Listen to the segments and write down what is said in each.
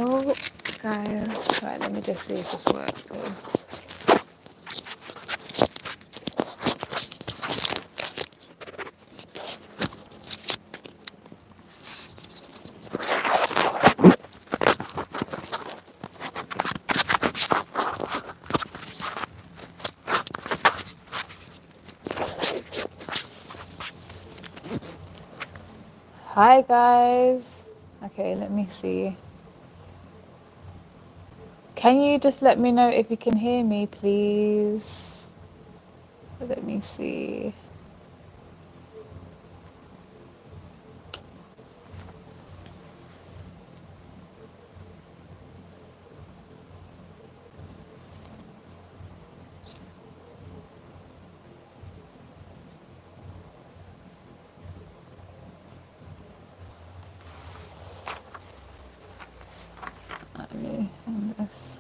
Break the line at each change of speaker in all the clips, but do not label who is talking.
Oh, guys. Right, let me just see if this works. Hi, guys. Okay, let me see. Can you just let me know if you can hear me, please? Let me see. Let me end this.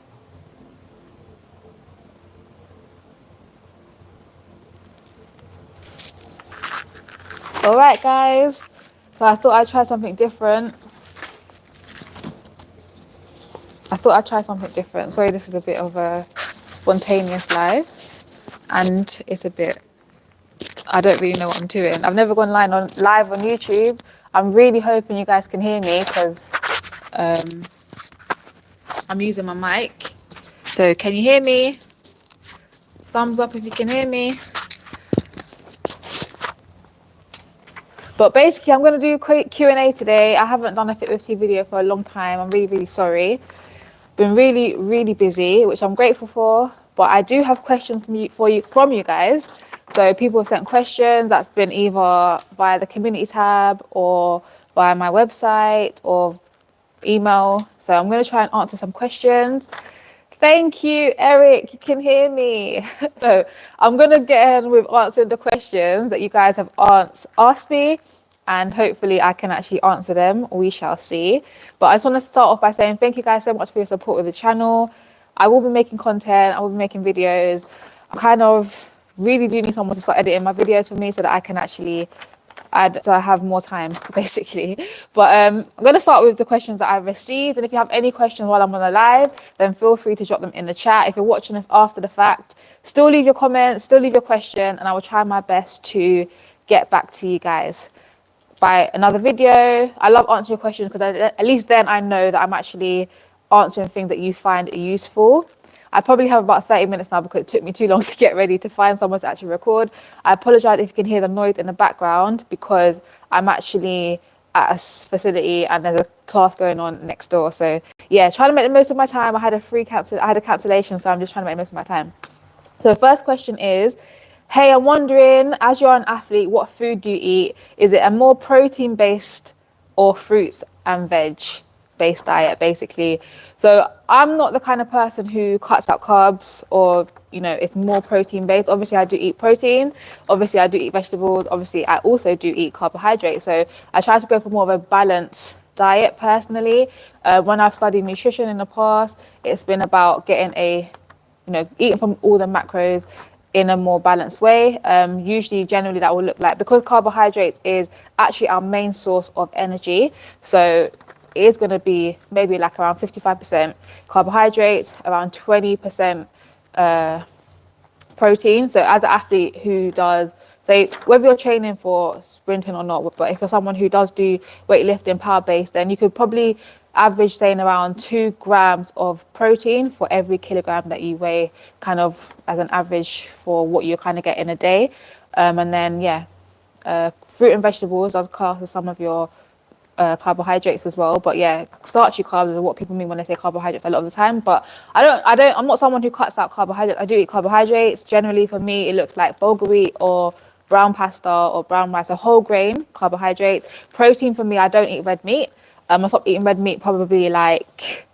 All right, guys. So I thought I'd try something different. Sorry, this is a bit of a spontaneous live, and it's a bit. I don't really know what I'm doing. I've never gone live on YouTube. I'm really hoping you guys can hear me because I'm using my mic. So can you hear me? Thumbs up if you can hear me. But basically, I'm going to do a Q&A today. I haven't done a Fit with Tea video for a long time. I'm really, really sorry. Been really, really busy, which I'm grateful for. But I do have questions from you guys. So people have sent questions. That's been either via the community tab or via my website or email. So I'm going to try and answer some questions. Thank you, Eric. You can hear me. So I'm going to get in with answering the questions that you guys have asked me, and hopefully I can actually answer them. We shall see. But I just want to start off by saying thank you guys so much for your support with the channel. I will be making content. I will be making videos. I kind of really do need someone to start editing my videos for me so that I can actually so I have more time, basically. But I'm going to start with the questions that I've received. And if you have any questions while I'm on the live, then feel free to drop them in the chat. If you're watching this after the fact, still leave your comments, still leave your question, and I will try my best to get back to you guys by another video. I love answering your questions because at least then I know that I'm actually answering things that you find useful. I probably have about 30 minutes now because it took me too long to get ready to find someone to actually record. I apologize if you can hear the noise in the background because I'm actually at a facility and there's a task going on next door. So yeah, trying to make the most of my time. I had a cancellation, so I'm just trying to make the most of my time. So the first question is, hey, I'm wondering, as you're an athlete, what food do you eat? Is it a more protein-based or fruits and veg-based diet, basically? So I'm not the kind of person who cuts out carbs or, it's more protein-based. Obviously, I do eat protein. Obviously, I do eat vegetables. Obviously, I also do eat carbohydrates. So I try to go for more of a balanced diet, personally. When I've studied nutrition in the past, it's been about getting eating from all the macros in a more balanced way. Generally that will look like, because carbohydrates is actually our main source of energy. So it is going to be maybe like around 55% carbohydrates, around 20% protein. So as an athlete who does, say, whether you're training for sprinting or not, but if you're someone who does do weightlifting, power-based, then you could probably average saying around 2 grams of protein for every kilogram that you weigh, kind of as an average for what you kind of get in a day. And then, fruit and vegetables does class as some of your carbohydrates as well. But yeah, starchy carbs is what people mean when they say carbohydrates a lot of the time. But I'm not someone who cuts out carbohydrates. I do eat carbohydrates. Generally for me, it looks like bulgur wheat or brown pasta or brown rice, a whole grain carbohydrate. Protein for me, I don't eat red meat. I stopped eating red meat probably like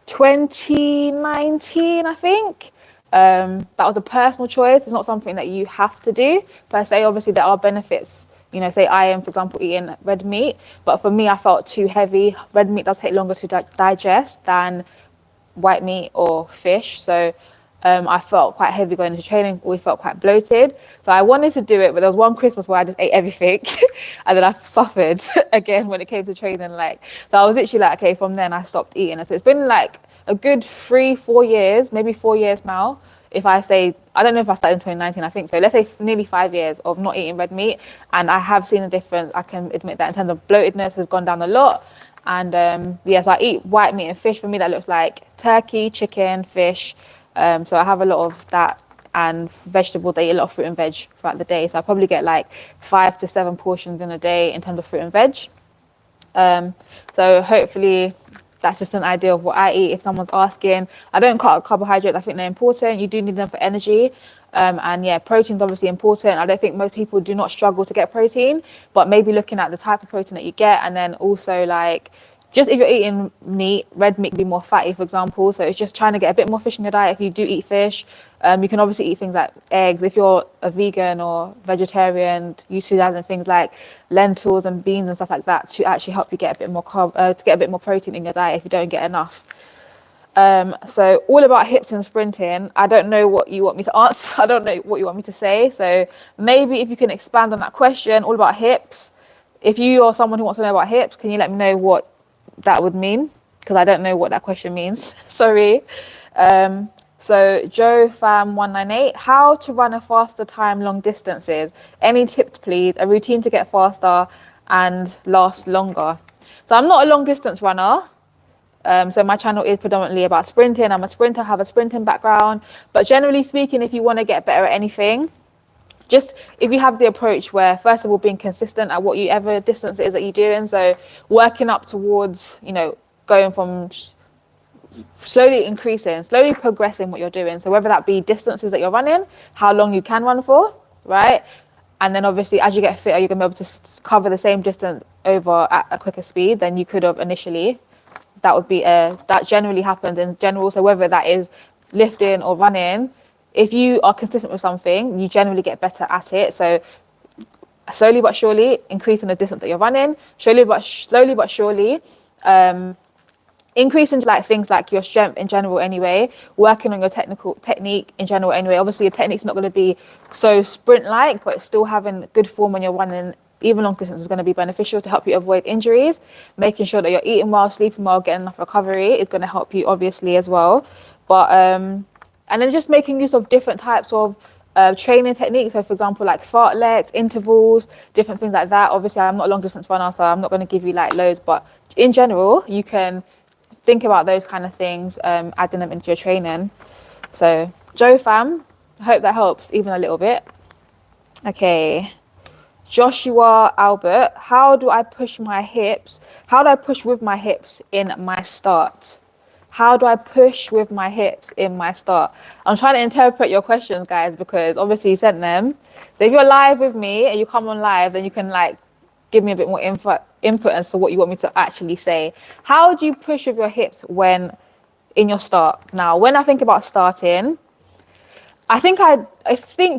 2019, I think. That was a personal choice. It's not something that you have to do per se. Obviously, there are benefits. Say I am, for example, eating red meat, but for me, I felt too heavy. Red meat does take longer to digest than white meat or fish. So I felt quite heavy going into training, always felt quite bloated. So I wanted to do it, but there was one Christmas where I just ate everything and then I suffered again when it came to training. Like, so I was literally like, okay, from then I stopped eating. And so it's been like a good 3-4 years, maybe 4 years now. If I say, I don't know if I started in 2019, I think so. Let's say nearly 5 years of not eating red meat. And I have seen a difference. I can admit that in terms of bloatedness has gone down a lot. And yes, I eat white meat and fish. For me, that looks like turkey, chicken, fish. So I have a lot of that and vegetables. I eat a lot of fruit and veg throughout the day. So I probably get like 5 to 7 portions in a day in terms of fruit and veg. So hopefully that's just an idea of what I eat. If someone's asking, I don't cut out carbohydrates. I think they're important. You do need them for energy. And yeah, protein's obviously important. I don't think most people do not struggle to get protein, but maybe looking at the type of protein that you get, and then also like just if you're eating meat, red meat can be more fatty, for example. So it's just trying to get a bit more fish in your diet if you do eat fish. You can obviously eat things like eggs. If you're a vegan or vegetarian, utilizing things like lentils and beans and stuff like that to actually help you get a bit more to get a bit more protein in your diet if you don't get enough. So all about hips and sprinting. I don't know what you want me to answer. I don't know what you want me to say. So maybe if you can expand on that question, all about hips. If you are someone who wants to know about hips, can you let me know what that would mean? Because I don't know what that question means. Sorry. So Joe Fam 198, how to run a faster time long distances? Any tips, please? A routine to get faster and last longer. So I'm not a long distance runner. So my channel is predominantly about sprinting. I'm a sprinter, have a sprinting background. But generally speaking, if you want to get better at anything, just if you have the approach where, first of all, being consistent at whatever distance it is that you're doing. So working up towards, going from slowly increasing, slowly progressing what you're doing. So whether that be distances that you're running, how long you can run for, right? And then obviously as you get fitter, you're going to be able to cover the same distance over at a quicker speed than you could have initially. That would be that generally happens in general. So whether that is lifting or running, if you are consistent with something, you generally get better at it. So slowly but surely increasing the distance that you're running, slowly but surely increasing like things like your strength in general anyway, working on your technique in general anyway. Obviously your technique's not going to be so sprint like, but still having good form when you're running even long distance is going to be beneficial to help you avoid injuries. Making sure that you're eating well, sleeping well, getting enough recovery is going to help you obviously as well. But and then just making use of different types of training techniques. So for example, like fartleks, intervals, different things like that. Obviously I'm not a long distance runner, so I'm not going to give you like loads, but in general you can think about those kind of things, adding them into your training. So Joe Fam, I hope that helps even a little bit. Okay. Joshua Albert, how do I push my hips? How do I push with my hips in my start? How do I push with my hips in my start? I'm trying to interpret your questions, guys, because obviously you sent them. So if you're live with me and you come on live, then you can like give me a bit more input as to what you want me to actually say. How do you push with your hips when in your start? Now, when I think about starting, I think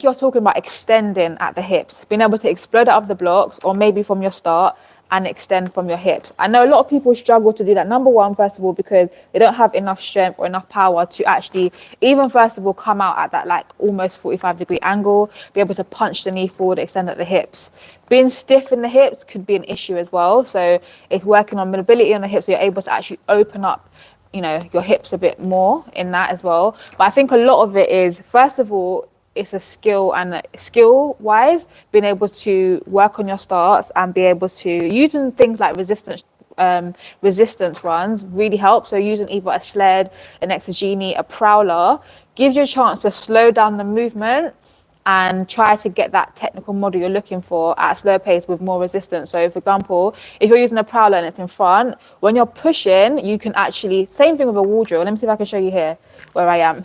you're talking about extending at the hips, being able to explode out of the blocks or maybe from your start and extend from your hips. I know a lot of people struggle to do that. Number one, first of all, because they don't have enough strength or enough power to actually even first of all come out at that like almost 45-degree angle, be able to punch the knee forward, extend at the hips. Being stiff in the hips could be an issue as well. So it's working on mobility on the hips so you're able to actually open up your hips a bit more in that as well. But I think a lot of it is, first of all, it's a skill wise, being able to work on your starts and be able to using things like resistance runs really helps. So using either a sled, an exogene, a prowler gives you a chance to slow down the movement and try to get that technical model you're looking for at a slower pace with more resistance. So for example, if you're using a prowler and it's in front, when you're pushing, you can actually, same thing with a wall drill. Let me see if I can show you here where I am.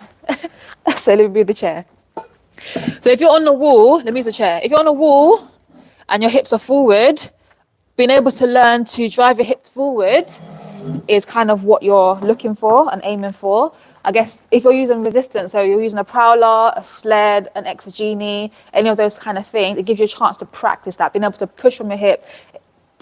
So let me move the chair. So if you're on the wall, let me use the chair. If you're on a wall and your hips are forward, being able to learn to drive your hips forward is kind of what you're looking for and aiming for. I guess if you're using resistance, so you're using a prowler, a sled, an exogene, any of those kind of things, it gives you a chance to practice that, being able to push from your hip,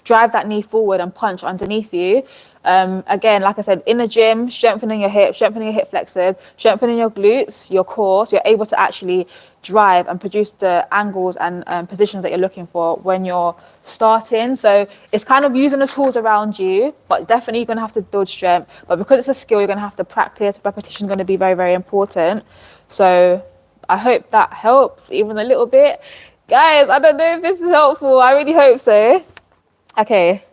drive that knee forward and punch underneath you. Again, like I said, in the gym, strengthening your hips, strengthening your hip flexors, strengthening your glutes, your core, so you're able to actually drive and produce the angles and positions that you're looking for when you're starting. So it's kind of using the tools around you, but definitely you're going to have to build strength. But because it's a skill, you're going to have to practice. Repetition is going to be very, very important. So I hope that helps even a little bit. Guys, I don't know if this is helpful. I really hope so. Okay.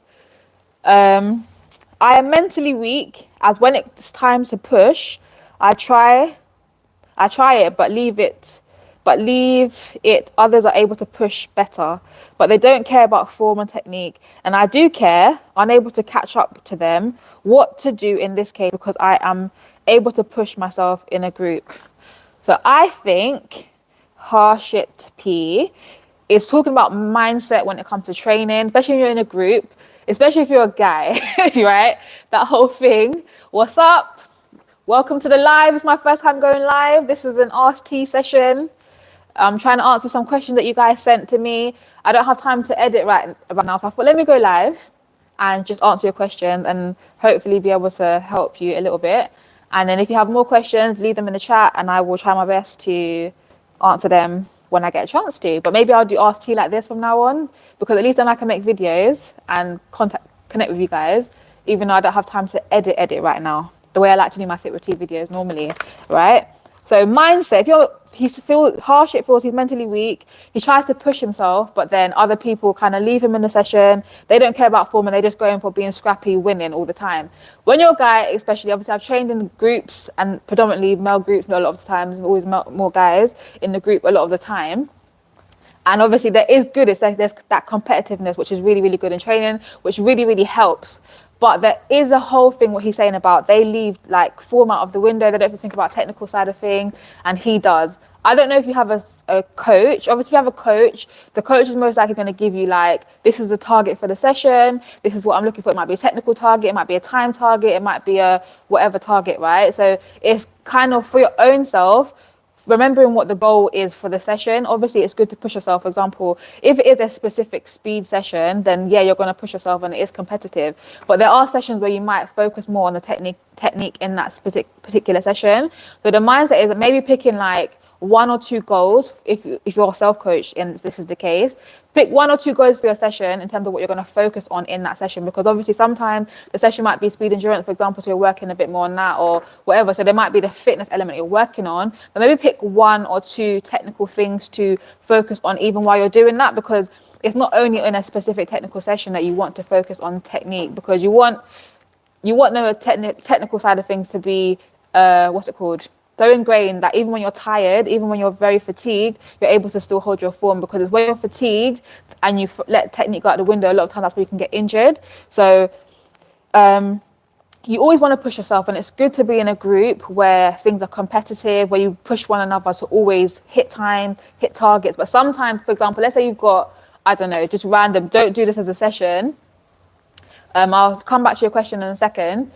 I am mentally weak as when it's time to push, I try it, but leave it. Others are able to push better, but they don't care about form and technique. And I do care, unable to catch up to them, what to do in this case because I am able to push myself in a group. So I think Harshit P is talking about mindset when it comes to training, especially when you're in a group, especially if you're a guy, right? That whole thing. What's up? Welcome to the live. It's my first time going live. This is an Ask T session. I'm trying to answer some questions that you guys sent to me. I don't have time to edit right now, so I thought let me go live and just answer your questions and hopefully be able to help you a little bit. And then if you have more questions, leave them in the chat and I will try my best to answer them when I get a chance to. But maybe I'll do Ask T like this from now on, because at least then I can make videos and connect with you guys, even though I don't have time to edit right now, the way I like to do my Fit with T videos normally, right? So mindset, Harshit feels he's mentally weak, he tries to push himself, but then other people kind of leave him in the session. They don't care about form and they just go in for being scrappy, winning all the time. When you're a guy, especially, obviously I've trained in groups and predominantly male groups a lot of the times, always more guys in the group a lot of the time. And obviously there is good, it's like there's that competitiveness, which is really, really good in training, which really, really helps. But there is a whole thing, what he's saying about they leave like form out of the window. They don't even think about technical side of thing. And he does. I don't know if you have a coach. Obviously, if you have a coach, the coach is most likely going to give you like, this is the target for the session. This is what I'm looking for. It might be a technical target. It might be a time target. It might be a whatever target, right? So it's kind of for your own self, remembering what the goal is for the session. Obviously, it's good to push yourself. For example, if it is a specific speed session, then yeah, you're going to push yourself and it is competitive. But there are sessions where you might focus more on the technique in that particular session. So the mindset is maybe picking like 1 or 2 goals. If you're self-coached and this is the case, pick 1 or 2 goals for your session in terms of what you're going to focus on in that session, because obviously sometimes the session might be speed endurance, for example, so you're working a bit more on that or whatever. So there might be the fitness element you're working on, but maybe pick 1 or 2 technical things to focus on even while you're doing that, because it's not only in a specific technical session that you want to focus on technique, because you want the technical side of things to be so ingrained that even when you're tired, even when you're very fatigued, you're able to still hold your form, because it's when you're fatigued and you let technique go out the window, a lot of times that's where you can get injured. So you always want to push yourself, and it's good to be in a group where things are competitive, where you push one another to always hit time, hit targets. But sometimes, for example, let's say you've got, I don't know, just random, don't do this as a session. I'll come back to your question in a second.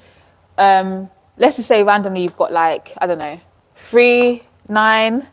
Let's just say randomly you've got like, I don't know, 3, 9,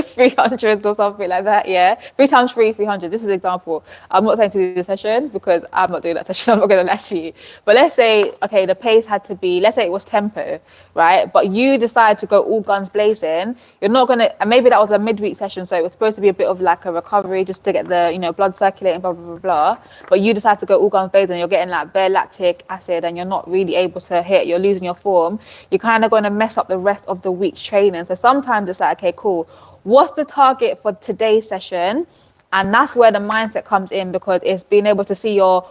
300 or something like that. Yeah, 3 times 3, 300. This is an example. I'm not saying to do the session because I'm not doing that session. I'm not going to let you. But let's say, okay, the pace had to be, let's say it was tempo, right? But you decide to go all guns blazing. You're not going to, and maybe that was a midweek session, so it was supposed to be a bit of like a recovery just to get the, blood circulating, blah, blah, blah, blah. But you decide to go all guns blazing, you're getting like bare lactic acid and you're not really able to hit, you're losing your form. You're kind of going to mess up the rest of the week's training. So sometimes it's like, okay, cool. What's the target for today's session? And that's where the mindset comes in, because it's being able to see your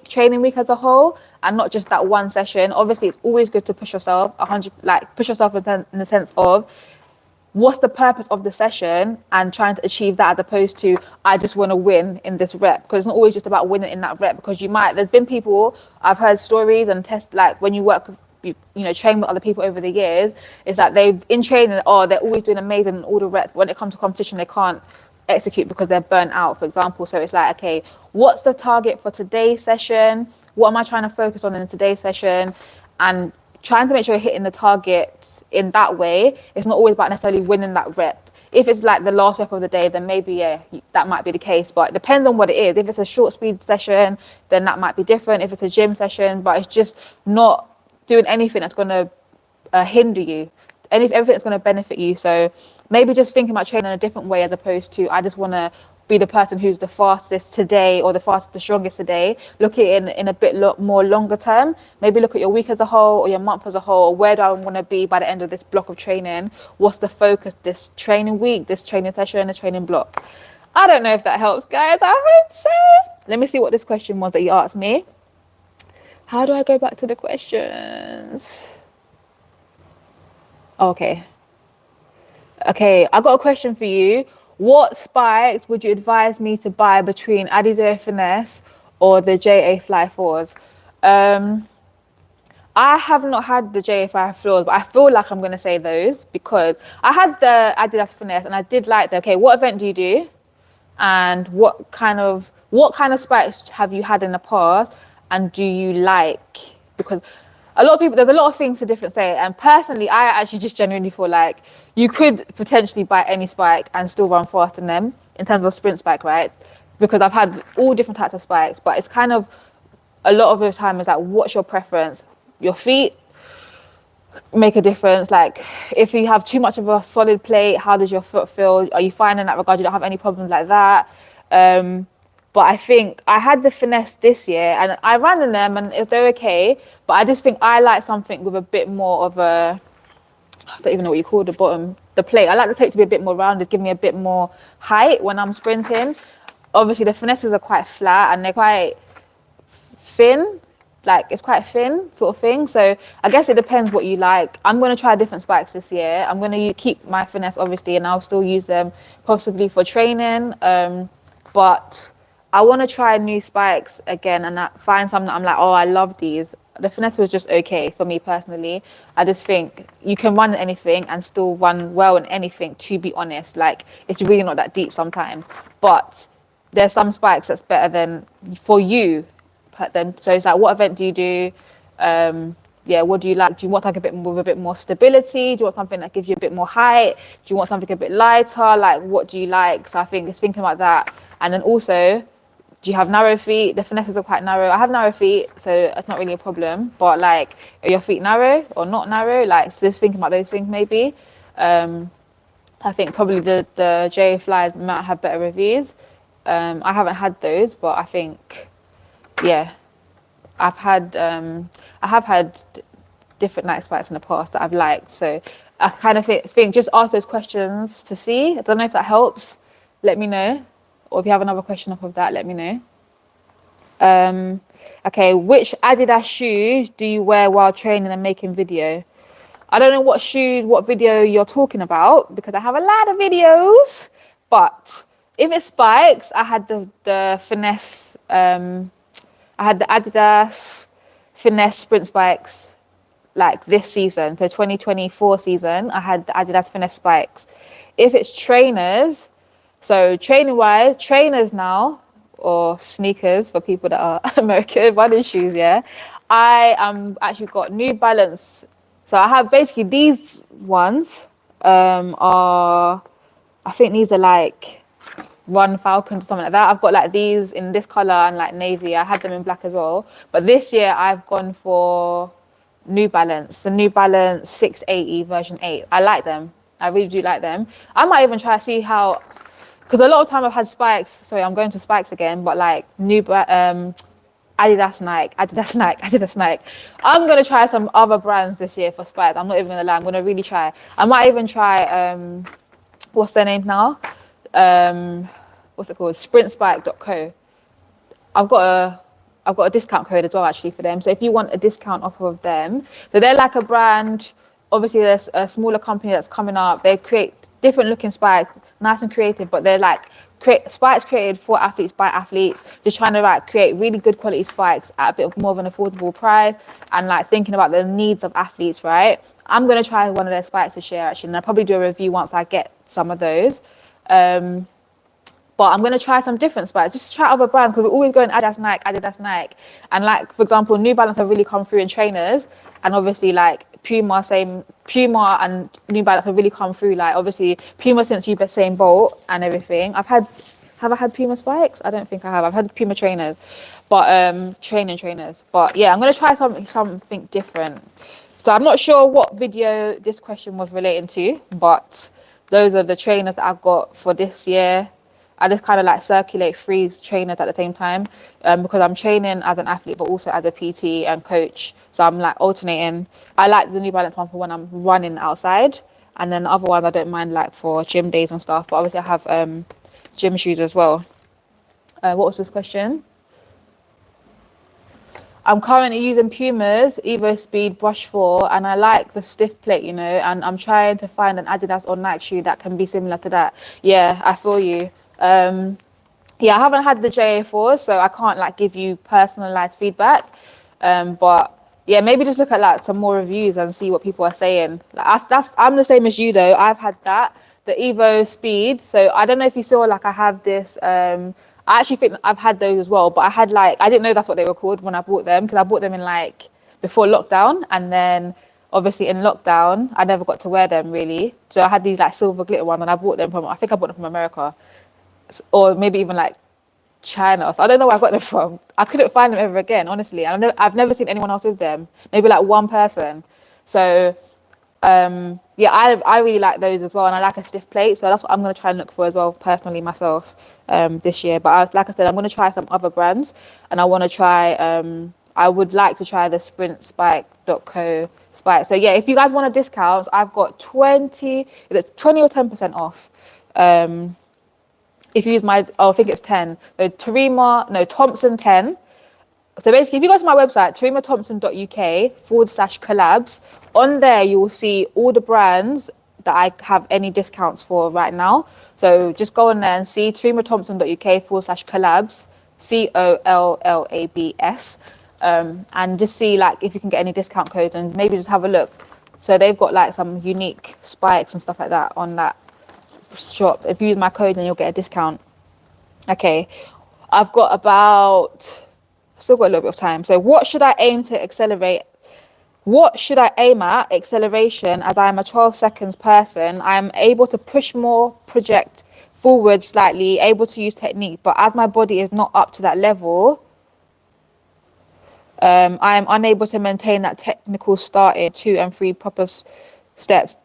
training week as a whole and not just that one session. Obviously, it's always good to push yourself push yourself in the sense of what's the purpose of the session and trying to achieve that, as opposed to I just want to win in this rep, because it's not always just about winning in that rep, because there's been people, I've heard stories and tests, like when you work train with other people over the years, is that they've in training, they're always doing amazing in all the reps. When it comes to competition, they can't execute because they're burnt out, for example. So it's like, okay, what's the target for today's session? What am I trying to focus on in today's session? And trying to make sure you're hitting the target in that way. It's not always about necessarily winning that rep. If it's like the last rep of the day, then maybe, yeah, that might be the case. But it depends on what it is. If it's a short speed session, then that might be different. If it's a gym session, but it's just not doing anything that's going to hinder you. Everything that's going to benefit you. So maybe just thinking about training in a different way, as opposed to, I just want to be the person who's the fastest today, or the strongest today. Look at it in a bit more longer term. Maybe look at your week as a whole, or your month as a whole. Where do I want to be by the end of this block of training? What's the focus this training week, this training session, this training block? I don't know if that helps, guys. I hope so. Let me see what this question was that you asked me. How do I go back to the questions? Okay, I got a question for you. What spikes would you advise me to buy between Adizero Finesse or the JA Fly 4s? I have not had the JA Fly 4s, but I feel like I'm going to say those, because I had the Adidas Finesse and I did like them. Okay, what event do you do? And what kind of spikes have you had in the past, and do you like? Because a lot of people, there's a lot of things to different say, and personally I actually just genuinely feel like you could potentially buy any spike and still run fast in them, in terms of sprint spike, right? Because I've had all different types of spikes, but it's kind of, a lot of the time is like, what's your preference? Your feet make a difference. Like, if you have too much of a solid plate, how does your foot feel? Are you fine in that regard? You don't have any problems like that. But I think I had the Finesse this year and I ran in them and they're okay. But I just think I like something with a bit more of a, I don't even know what you call the bottom, the plate. I like the plate to be a bit more rounded, give me a bit more height when I'm sprinting. Obviously the Finesses are quite flat and they're quite thin. Like, it's quite thin sort of thing. So I guess it depends what you like. I'm going to try different spikes this year. I'm going to keep my Finesse, obviously, and I'll still use them possibly for training. But I want to try new spikes again and find something that I'm like, oh, I love these. The Finesse was just okay for me personally. I just think you can run anything and still run well in anything, to be honest. Like, it's really not that deep sometimes. But there's some spikes that's better than for you. So it's like, what event do you do? What do you like? Do you want like a bit more stability? Do you want something that gives you a bit more height? Do you want something a bit lighter? Like, what do you like? So I think it's thinking about that. And then also, do you have narrow feet? The Finesses are quite narrow. I have narrow feet, so it's not really a problem. But like, are your feet narrow or not narrow? Like, so just thinking about those things maybe. I think probably the J Fly might have better reviews. I haven't had those, but I think, yeah, I have had different night spikes in the past that I've liked. So I kind of think just ask those questions to see. I don't know if that helps. Let me know. Or if you have another question off of that, let me know. Okay, which Adidas shoes do you wear while training and making video? I don't know what video you're talking about, because I have a lot of videos. But if it's spikes, I had the Finesse. I had the Adidas Finesse sprint spikes like this season. So 2024 season, I had the Adidas Finesse spikes. If it's trainers, so trainers now, or sneakers for people that are American, running shoes, yeah. I actually got New Balance. So I have basically these ones I think these are like Run Falcon or something like that. I've got like these in this color and like navy. I had them in black as well. But this year I've gone for New Balance, the New Balance 680 version 8. I like them. I really do like them. I might even try to see how, because a lot of time I've had spikes. Sorry, I'm going to spikes again, but like Adidas Nike. I'm going to try some other brands this year for spikes. I'm not even going to lie. I'm going to really try. I might even try, what's their name now? What's it called? Sprintspike.co. I've got a discount code as well actually for them. So if you want a discount off of them, so they're like a brand. Obviously, there's a smaller company that's coming up. They create different looking spikes, nice and creative, but they're like spikes created for athletes by athletes. Just trying to like create really good quality spikes at a bit more of an affordable price, and like thinking about the needs of athletes, right? I'm gonna try one of their spikes this year actually, and I'll probably do a review once I get some of those. But I'm going to try some different spikes, just try other brands, because we're always going Adidas Nike. And like, for example, New Balance have really come through in trainers, and obviously like Puma, same Puma and New Balance have really come through. Like obviously Puma since Usain Bolt and everything. Have I had Puma spikes? I don't think I have. I've had Puma trainers, but trainers. But yeah, I'm gonna try something different. So I'm not sure what video this question was relating to, but those are the trainers that I've got for this year. I just kind of like circulate three trainers at the same time, because I'm training as an athlete, but also as a PT and coach. So I'm like alternating. I like the New Balance one for when I'm running outside, and then the other ones I don't mind like for gym days and stuff. But obviously I have gym shoes as well. What was this question? I'm currently using Puma's Evo Speed Brush 4 and I like the stiff plate, you know, and I'm trying to find an Adidas or Nike shoe that can be similar to that. Yeah, I feel you. Yeah, I haven't had the JA4, so I can't like give you personalized feedback. But yeah, maybe just look at like some more reviews and see what people are saying. Like I'm the same as you though. I've had that, the Evo Speed. So I don't know if you saw like I have this. I actually think I've had those as well, but I had like I didn't know that's what they were called when I bought them because I bought them in like before lockdown, and then obviously in lockdown I never got to wear them really. So I had these like silver glitter ones, and I think I bought them from America, or maybe even like China. So I don't know where I got them from. I couldn't find them ever again, honestly. And I've never seen anyone else with them. Maybe like one person. So yeah, I really like those as well, and I like a stiff plate. So that's what I'm gonna try and look for as well, personally myself, this year. But like I said, I'm gonna try some other brands, and I want to try. I would like to try the Sprint Spike.co spike. So yeah, if you guys want a discount, I've got 20 or 10% off. If you use I think it's 10. So Thompson 10. So basically, if you go to my website, tarimathompson.uk/collabs, on there you will see all the brands that I have any discounts for right now. So just go on there and see tarimathompson.uk/collabs, COLLABS, and just see like if you can get any discount codes and maybe just have a look. So they've got like some unique spikes and stuff like that on that shop. If you use my code, then you'll get a discount. Okay, I've got still got a little bit of time. So what should I aim to accelerate? What should I aim at? Acceleration, as I am a 12 seconds person. I am able to push more, project forward slightly, able to use technique. But as my body is not up to that level, I am unable to maintain that technical start in 2 and 3 proper steps.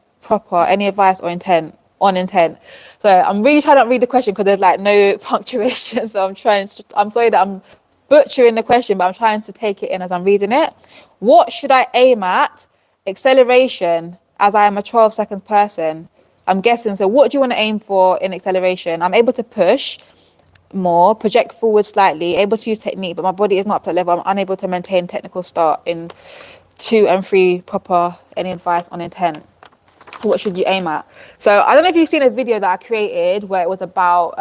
Any advice or intent? On intent. So I'm really trying to read the question because there's like no punctuation. So I'm sorry that I'm butchering the question, but I'm trying to take it in as I'm reading it. What should I aim at? Acceleration, as I am a 12 seconds person. I'm guessing. So what do you want to aim for in acceleration? I'm able to push more, project forward slightly, able to use technique, but my body is not up to that level. I'm unable to maintain technical start in 2 and 3 proper. Any advice on intent? What should you aim at? So I don't know if you've seen a video that I created where it was about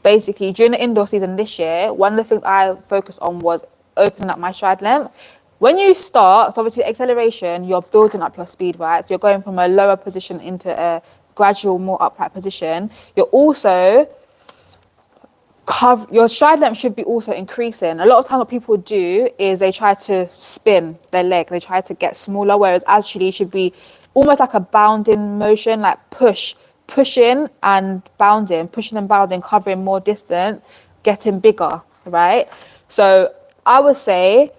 basically during the indoor season this year, one of the things I focused on was opening up my stride length. When you start, so obviously acceleration, you're building up your speed, right? So you're going from a lower position into a gradual, more upright position. You're also your stride length should be also increasing. A lot of time what people do is they try to spin their leg. They try to get smaller, whereas actually it should be almost like a bounding motion, like pushing and bounding, covering more distance, getting bigger, right? So I would say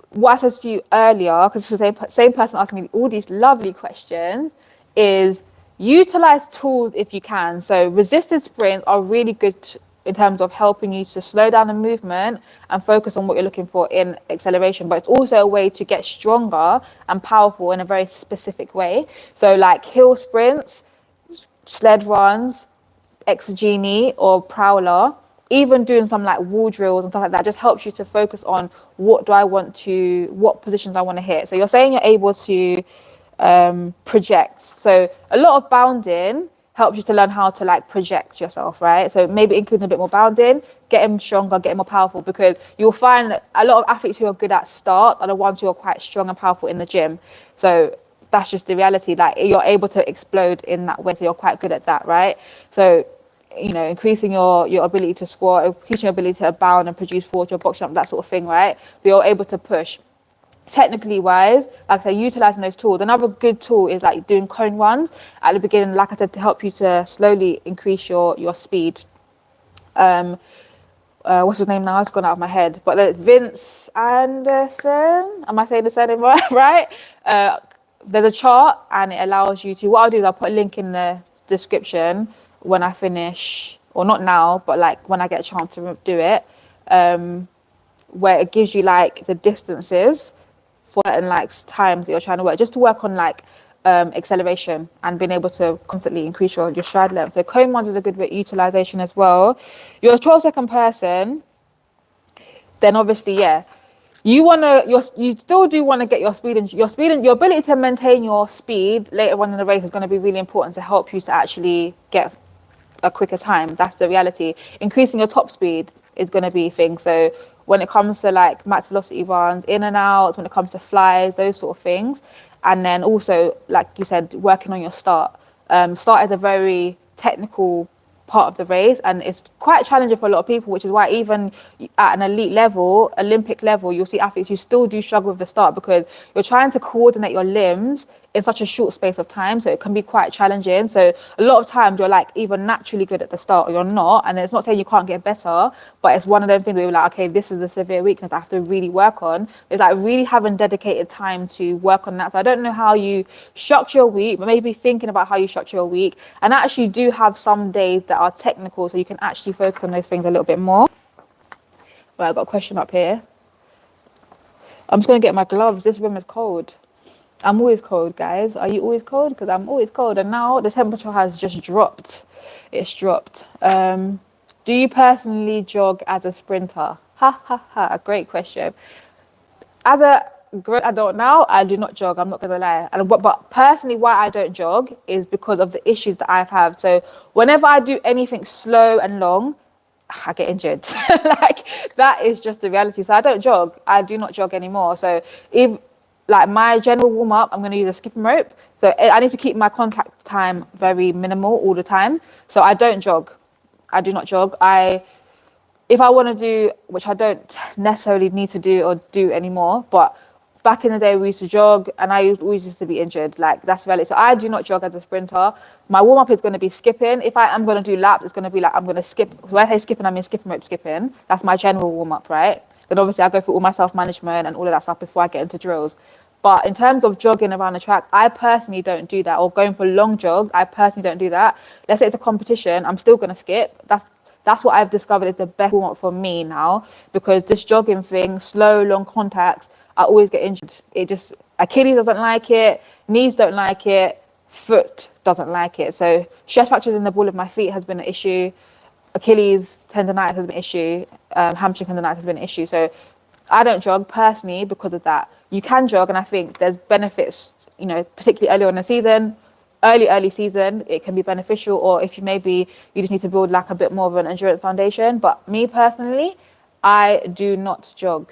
what I said to you earlier, because it's the same person asking me all these lovely questions, is utilize tools if you can. So resisted sprints are really good in terms of helping you to slow down the movement and focus on what you're looking for in acceleration. But it's also a way to get stronger and powerful in a very specific way. So like hill sprints, sled runs, exogeny or prowler, even doing some like wall drills and stuff like that just helps you to focus on what positions I want to hit. So you're saying you're able to project. So a lot of bounding helps you to learn how to like project yourself, right? So maybe including a bit more bounding, getting stronger, getting more powerful, because you'll find a lot of athletes who are good at start are the ones who are quite strong and powerful in the gym. So that's just the reality. Like you're able to explode in that way, so you're quite good at that, right? So increasing your ability to squat, increasing your ability to bound and produce forward, your box jump, that sort of thing, right? So you're able to push. technically wise, like I say, utilizing those tools. Another good tool is like doing cone runs at the beginning, like I said, to help you to slowly increase your speed. What's his name now? It's gone out of my head. But Vince Anderson, am I saying the surname right? Right? There's a chart and it allows you to. What I'll do is I'll put a link in the description when I finish, or not now, but like when I get a chance to do it, where it gives you like the distances for certain like times that you're trying to work, just to work on like acceleration and being able to constantly increase your stride length. So cone runs is a good bit utilization as well. You're a 12-second person, then obviously, yeah, you still do want to get your ability to maintain your speed later on in the race is going to be really important to help you to actually get a quicker time. That's the reality. Increasing your top speed is going to be a thing. So when it comes to like max velocity runs, in and out, when it comes to flies, those sort of things. And then also, like you said, working on your start. Start is a very technical part of the race, and it's quite challenging for a lot of people, which is why even at an elite level, Olympic level, you'll see athletes who still do struggle with the start because you're trying to coordinate your limbs in such a short space of time, so it can be quite challenging. So a lot of times you're like either naturally good at the start or you're not, and it's not saying you can't get better, but it's one of them things where you're like, okay, this is a severe weakness I have to really work on. It's like really having dedicated time to work on that. So I don't know how you structure your week, but maybe thinking about how you structure your week, and I actually do have some days that are technical, so you can actually focus on those things a little bit more. Right, I've got a question up here. I'm just gonna get my gloves. This room is cold. I'm always cold, guys. Are you always cold? Because I'm always cold. And now the temperature has just dropped. It's dropped. Do you personally jog as a sprinter? Ha ha ha. Great question. As a grown adult now, I do not jog. I'm not going to lie. But personally, why I don't jog is because of the issues that I've had. So whenever I do anything slow and long, I get injured. Like that is just the reality. So I don't jog. I do not jog anymore. So if like my general warm up, I'm going to use a skipping rope. So I need to keep my contact time very minimal all the time. So I don't jog. I do not jog. If I want to do, which I don't necessarily need to do or do anymore, but back in the day we used to jog and I always used to be injured. Like that's reality. So I do not jog as a sprinter. My warm up is going to be skipping. If I am going to do laps, it's going to be like I'm going to skip. When I say skipping, I mean skipping rope skipping. That's my general warm up, right? Then obviously I go through all my self management and all of that stuff before I get into drills. But in terms of jogging around the track, I personally don't do that. Or going for long jogs, I personally don't do that. Let's say it's a competition, I'm still going to skip. That's what I've discovered is the best warm up for me now, because this jogging thing, slow, long contacts, I always get injured. It just, Achilles doesn't like it, knees don't like it, foot doesn't like it. So stress fractures in the ball of my feet has been an issue. Achilles tendonitis has been an issue. Hamstring tendonitis has been an issue. So I don't jog personally because of that. You can jog, and I think there's benefits, you know, particularly early on in the season, early season, it can be beneficial, or if you just need to build like a bit more of an endurance foundation. But me personally, I do not jog.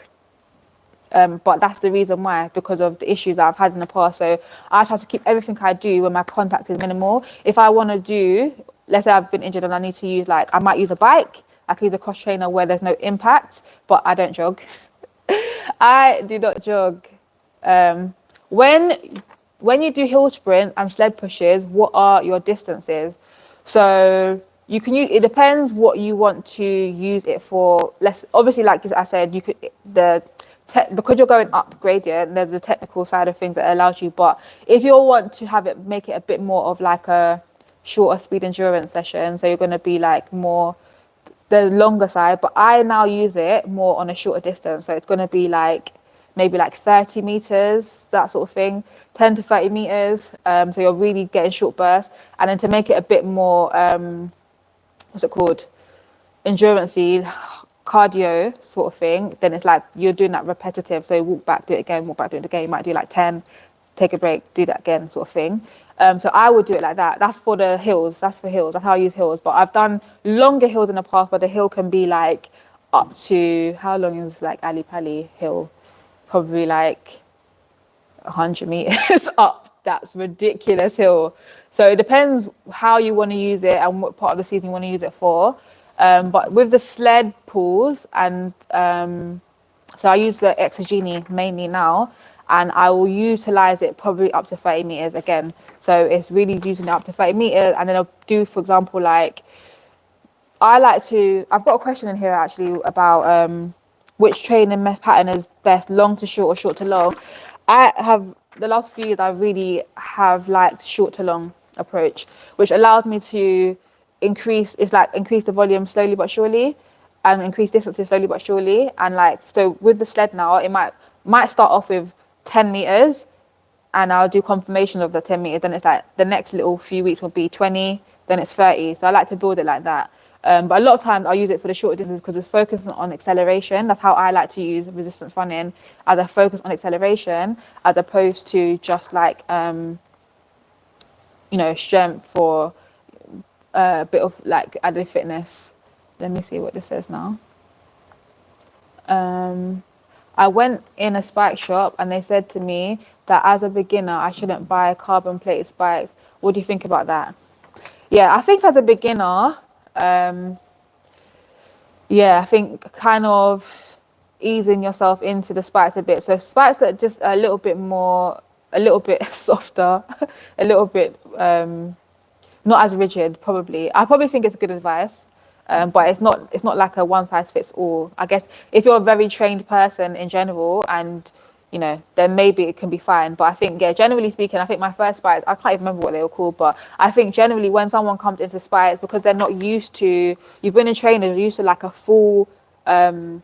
But that's the reason why, because of the issues that I've had in the past. So I try to keep everything I do when my contact is minimal. If I want to do, let's say I've been injured and I need to use I might use a bike. I could use a cross trainer where there's no impact, but I don't jog. I do not jog. When you do hill sprint and sled pushes, what are your distances? So you can use, it depends what you want to use it for. Obviously, like I said, you could because you're going up gradient, there's the technical side of things that allows you. But if you want to make it a bit more of like a shorter speed endurance session, so you're going to be like more the longer side, but I now use it more on a shorter distance. So it's going to be like maybe like 30 meters, that sort of thing, 10 to 30 meters. So you're really getting short bursts. And then to make it a bit more, what's it called? Endurance-y, cardio sort of thing, then it's like you're doing that repetitive. So walk back, do it again, walk back, do it again. You might do like 10, take a break, do that again sort of thing. So I would do it like that. That's for the hills. That's for hills. That's how I use hills. But I've done longer hills in the past, but the hill can be like up to, how long is like Ali Pali hill? Probably like 100 meters up. That's ridiculous hill. So it depends how you want to use it and what part of the season you want to use it for. But with the sled pulls and So I use the Exogenie mainly now, and I will utilize it probably up to 30 meters again. So it's really using it up to 30 meters, and then I'll do, for example, like I've got a question in here actually about which training pattern is best, long to short or short to long. I have, the last few years, I really have liked short to long approach, which allowed me to increase the volume slowly but surely, and increase distances slowly but surely. And like, so with the sled now, it might start off with 10 meters, and I'll do confirmation of the 10 meters. Then it's like the next little few weeks will be 20, then it's 30. So I like to build it like that. But a lot of times I'll use it for the short distance because we're focusing on acceleration. That's how I like to use resistance running, as a focus on acceleration, as opposed to just like, strength for a bit of like added fitness. Let me see what this says now. I went in a spike shop and they said to me that as a beginner, I shouldn't buy carbon plated spikes. What do you think about that? Yeah, I think as a beginner, I think kind of easing yourself into the spikes a bit. So spikes that are just a little bit more, a little bit softer, a little bit not as rigid. Probably, I probably think it's good advice. But it's not like a one size fits all. I guess if you're a very trained person in general, and then maybe it can be fine. But I think, yeah, generally speaking, I think my first spikes, I can't even remember what they were called, but I think generally when someone comes into spikes, because they're not used to, you've been in trainers, you're used to like a full having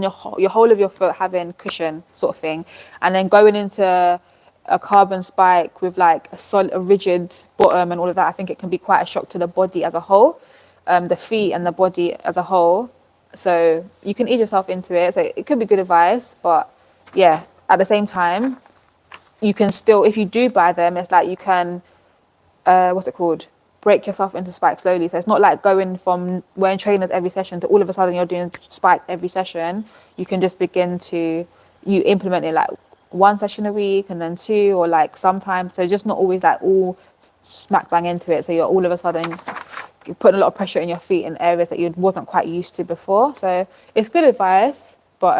your whole of your foot having cushion sort of thing, and then going into a carbon spike with like a rigid bottom and all of that, I think it can be quite a shock to the body as a whole, the feet and the body as a whole. So you can ease yourself into it. So it could be good advice, but yeah, at the same time, you can still, if you do buy them, it's like you can, break yourself into spikes slowly. So it's not like going from wearing trainers every session to all of a sudden you're doing spikes every session. You can just begin to, you implement it like one session a week and then two, or like sometimes. So just not always like all smack bang into it. So you're all of a sudden putting a lot of pressure in your feet in areas that you wasn't quite used to before. So it's good advice, but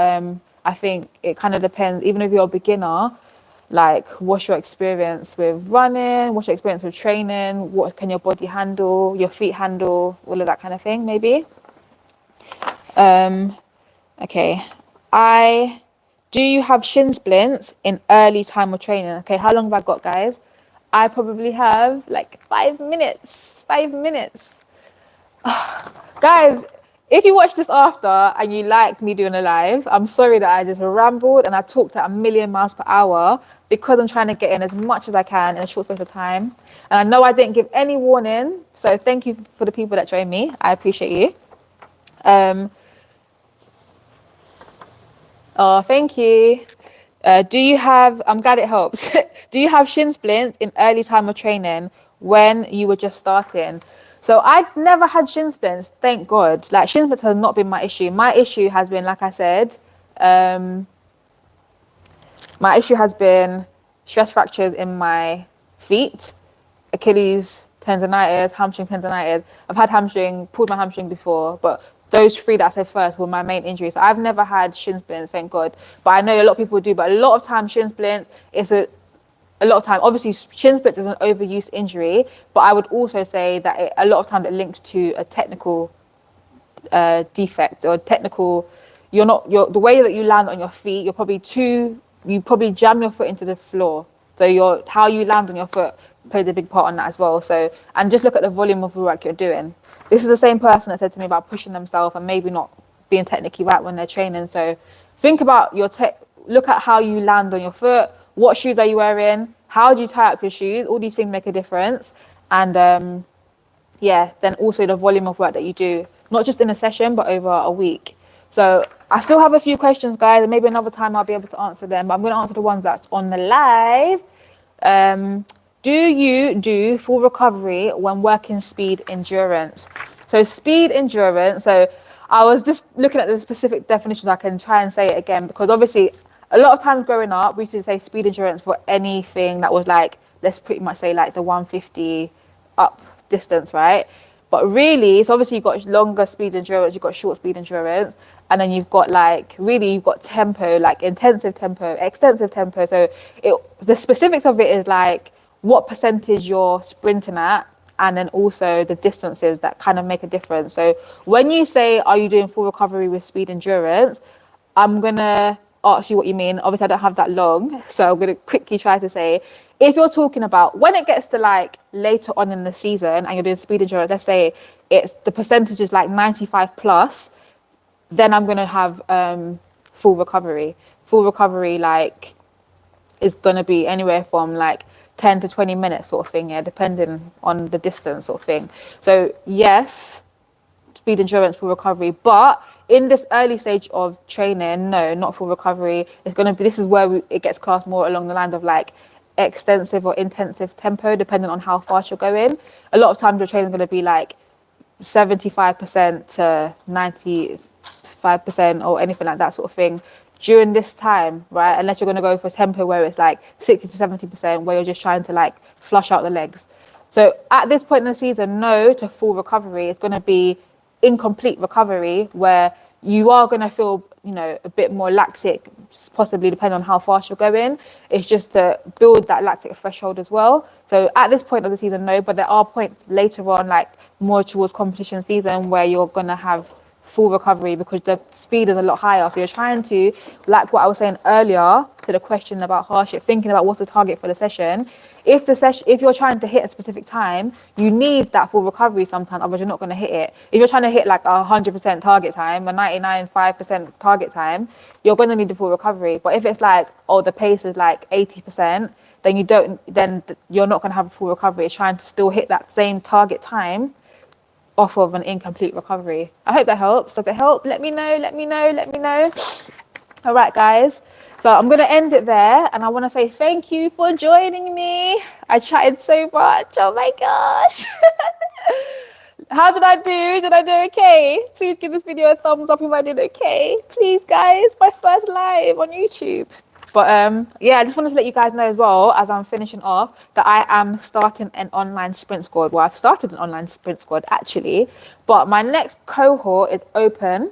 I think it kind of depends. Even if you're a beginner, like what's your experience with running? What's your experience with training? What can your body handle? Your feet handle? All of that kind of thing, maybe. Okay. Do you have shin splints in early time of training? Okay, how long have I got, guys? I probably have like 5 minutes. 5 minutes. Guys, if you watch this after and you like me doing a live, I'm sorry that I just rambled and I talked at a million miles per hour, because I'm trying to get in as much as I can in a short space of time. And I know I didn't give any warning, so thank you for the people that joined me. I appreciate you. Oh, thank you. Do you have, I'm glad it helps. Do you have shin splints in early time of training when you were just starting? So I've never had shin splints, thank God. Like, shin splints has not been my issue. My issue has been, like I said, my issue has been stress fractures in my feet, Achilles tendonitis, hamstring tendonitis. I've had pulled my hamstring before, but those three that I said first were my main injuries. I've never had shin splints, thank God. But I know a lot of people do. But a lot of time, shin splints is a lot of time. Obviously, shin splints is an overuse injury, but I would also say that a lot of time it links to a technical defect or technical. The way that you land on your feet. You probably jam your foot into the floor. So how you land on your foot plays a big part on that as well. So, and just look at the volume of work you're doing. This is the same person that said to me about pushing themselves and maybe not being technically right when they're training. So think about look at how you land on your foot. What shoes are you wearing? How do you tie up your shoes? All these things make a difference. And then also the volume of work that you do, not just in a session, but over a week. So I still have a few questions, guys, and maybe another time I'll be able to answer them, but I'm going to answer the ones that's on the live. Do you do full recovery when working speed endurance? So speed endurance, so I was just looking at the specific definitions. I can try and say it again, because obviously a lot of times growing up, we used to say speed endurance for anything that was like, let's pretty much say like the 150 up distance, right? But really, it's obviously you've got longer speed endurance, you've got short speed endurance, and then you've got like really you've got tempo, like intensive tempo, extensive tempo. So the specifics of it is like what percentage you're sprinting at, and then also the distances that kind of make a difference. So when you say, are you doing full recovery with speed endurance? I'm gonna ask you what you mean. Obviously, I don't have that long, so I'm gonna quickly try to say, if you're talking about when it gets to like later on in the season and you're doing speed endurance, let's say it's the percentage is like 95 plus, then I'm gonna have full recovery. Full recovery like is gonna be anywhere from like 10 to 20 minutes sort of thing, yeah, depending on the distance sort of thing. So yes, speed endurance full recovery, but in this early stage of training, no, not full recovery. It's going to be, this is where it gets classed more along the lines of like extensive or intensive tempo, depending on how fast you're going. A lot of times your training is going to be like 75% to 95% or anything like that sort of thing during this time, right? Unless you're going to go for tempo where it's like 60 to 70%, where you're just trying to like flush out the legs. So at this point in the season, no to full recovery. It's going to be incomplete recovery where you are going to feel, you know, a bit more lactic, possibly depending on how fast you're going. It's just to build that lactic threshold as well. So at this point of the season, no, but there are points later on, like more towards competition season, where you're going to have full recovery because the speed is a lot higher. So you're trying to, like what I was saying earlier to the question about hardship, thinking about what's the target for the session. If you're trying to hit a specific time, you need that full recovery sometimes, otherwise you're not going to hit it. If you're trying to hit like 100% target time, a 99.5% target time, you're going to need the full recovery. But if it's like, oh, the pace is like 80%, then you're not going to have a full recovery. It's trying to still hit that same target time off of an incomplete recovery. I hope that helps. Does it help? Let me know, let me know, let me know. All right, guys. So I'm going to end it there. And I want to say thank you for joining me. I chatted so much. Oh my gosh. How did I do? Did I do okay? Please give this video a thumbs up if I did okay. Please, guys. My first live on YouTube. But yeah, I just wanted to let you guys know as well, as I'm finishing off, that I am starting an online sprint squad. Well, I've started an online sprint squad actually, but my next cohort is open.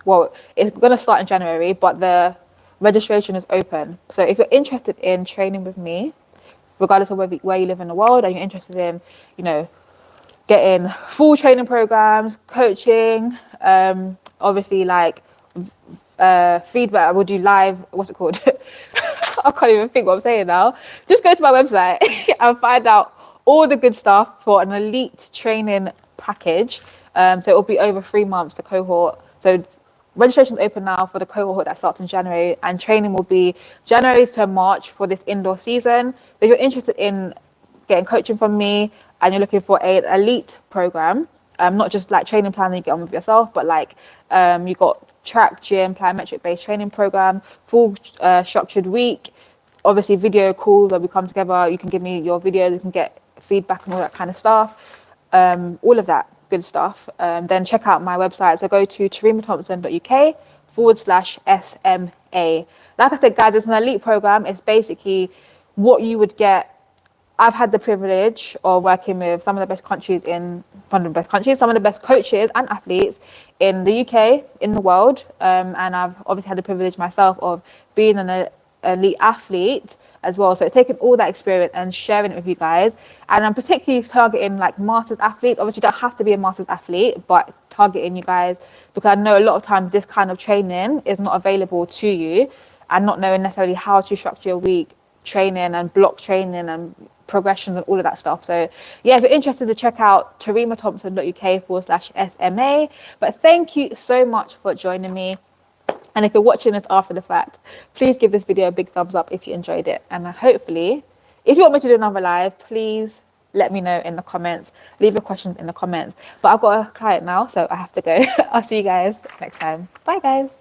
Well, it's going to start in January, but the registration is open. So if you're interested in training with me, regardless of where you live in the world, and you're interested in, you know, getting full training programs, coaching, obviously like feedback, I will do live, what's it called? I can't even think what I'm saying now. Just go to my website and find out all the good stuff for an elite training package. So it'll be over 3 months, the cohort. So registration's open now for the cohort that starts in January, and training will be January to March for this indoor season. If you're interested in getting coaching from me and you're looking for an elite program, not just like training plan that you get on with yourself, but like you got track, gym, plyometric based training program, full structured week, obviously video call where we come together. You can give me your videos, you can get feedback and all that kind of stuff, all of that good stuff. Then check out my website. So go to tarimathompson.uk/SMA. Like I said, guys, it's an elite program. It's basically what you would get. I've had the privilege of working with some of the best countries some of the best coaches and athletes in the UK, in the world. And I've obviously had the privilege myself of being an elite athlete as well. So it's taking all that experience and sharing it with you guys. And I'm particularly targeting like masters athletes. Obviously, you don't have to be a masters athlete, but targeting you guys because I know a lot of times this kind of training is not available to you, and not knowing necessarily how to structure your week, training and block training and progressions and all of that stuff. So yeah, if you're interested to check out tarimathompson.uk/SMA. But thank you so much for joining me. And if you're watching this after the fact, please give this video a big thumbs up if you enjoyed it. And hopefully, if you want me to do another live, please let me know in the comments. Leave your questions in the comments. But I've got a client now, so I have to go. I'll see you guys next time. Bye, guys.